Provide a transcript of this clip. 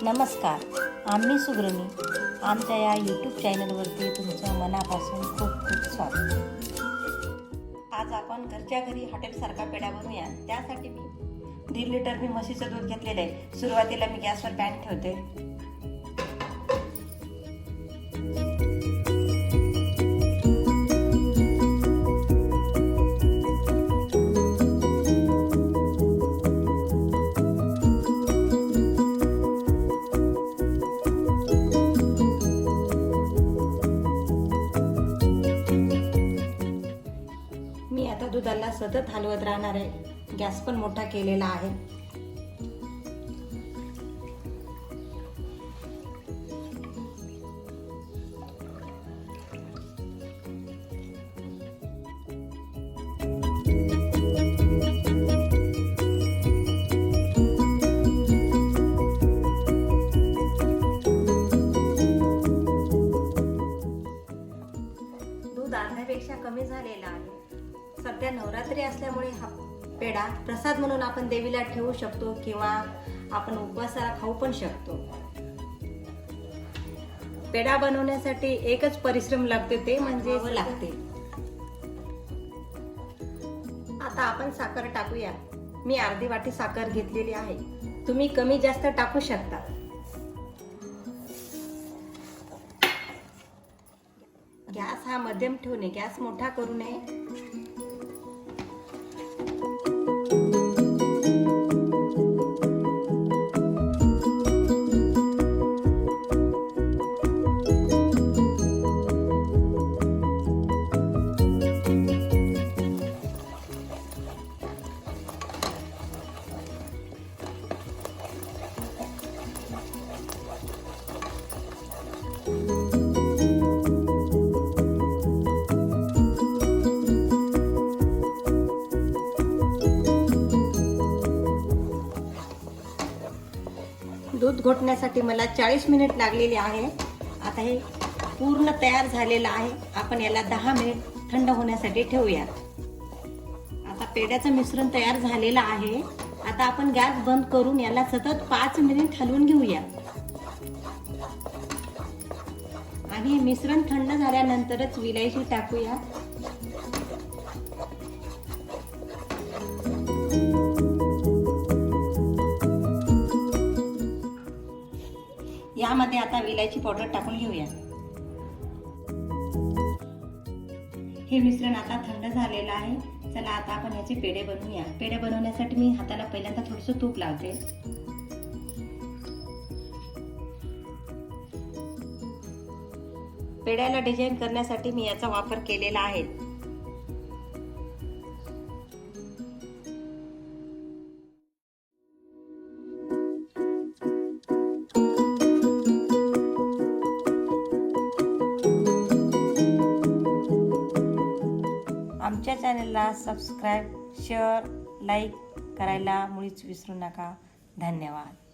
नमस्कार, आम्ही सुग्रणी आमच्या या यूट्यूब चॅनलवरती तुमचं मनापासून खूप खूप स्वागत। आज आपण घरच्या घरी हॉटेलसारखा पेढा बनवूया। त्यासाठी मी 1.5 लिटर मी म्हशीचं दूध घेतलेलं आहे। सुरुवातीला मी गॅसवर पॅन ठेवते। मी आता दुधाला सतत हलवत राहणार आहे। गॅस पण मोठा केलेला आहे। दूध अर्ध्यापेक्षा कमी झालेला आहे। सध्या नवरात्री असल्यामुळे हा पेढा प्रसाद म्हणून आपण देवीला ठेवू शकतो किंवा आपण उपवासाला खाऊ पण शकतो। पेढा बनवण्यासाठी एकच परिश्रम लागते, ते म्हणजे लागते। आता आपण साखर टाकूया। मी अर्धी वाटी साखर घेतलेली आहे। तुम्ही कमी जास्त टाकू शकता। गॅस हा मध्यम ठेवणे, गॅस मोठा करू नये। दूध घोटण्यासाठी मला 40 मिनिट लागलेले आहे। आता हे पूर्ण तयार झालेलं आहे। आपण याला 10 मिनिट थंड होण्यासाठी ठेवूया। आता पेढ्याचं मिश्रण तयार झालेलं आहे। आता आपण गॅस बंद करून याला सतत 5 मिनिट हलवून घेऊया आणि मिश्रण थंड झाल्यानंतरच विलायची टाकूया। यामध्ये आता विलायची पावडर टाकून घेऊया। हे मिश्रण आता थंड झालेलं आहे। चला आता आपण याचे पेढे बनवूया। पेढे बनवण्यासाठी मी हाताला पहिल्यांदा थोडंसं तूप लावते। पेढ्याला डिझाईन करण्यासाठी मी याचा वापर केलेला आहे। आमच्या चॅनलला सबस्क्राईब, शेअर, लाईक करायला मुळीच विसरू नका। धन्यवाद।